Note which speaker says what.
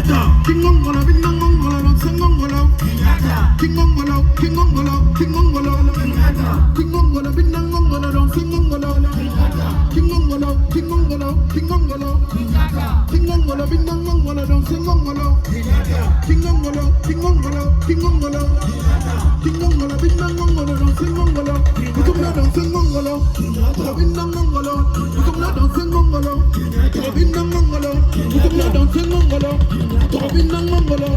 Speaker 1: King Mongolo, Binang Mongolo, Sing Mongolo, King Mongolo, King Mongolo, King Mongolo, King Mongolo, Binang Mongolo, Sing Mongolo, King Mongolo, King Mongolo, King Mongolo, King Mongolo, Binang Mongolo, Sing Mongolo, King Mongolo, King Mongolo, King Mongolo, King Mongolo, Binang Mongolo, Sing Mongolo, Utumla Sing Mongolo, Binang Mongolo, Utumla Sing Mongolo, Binang Mongolo, Utumla Sing Mongolo, Binang Mongolo,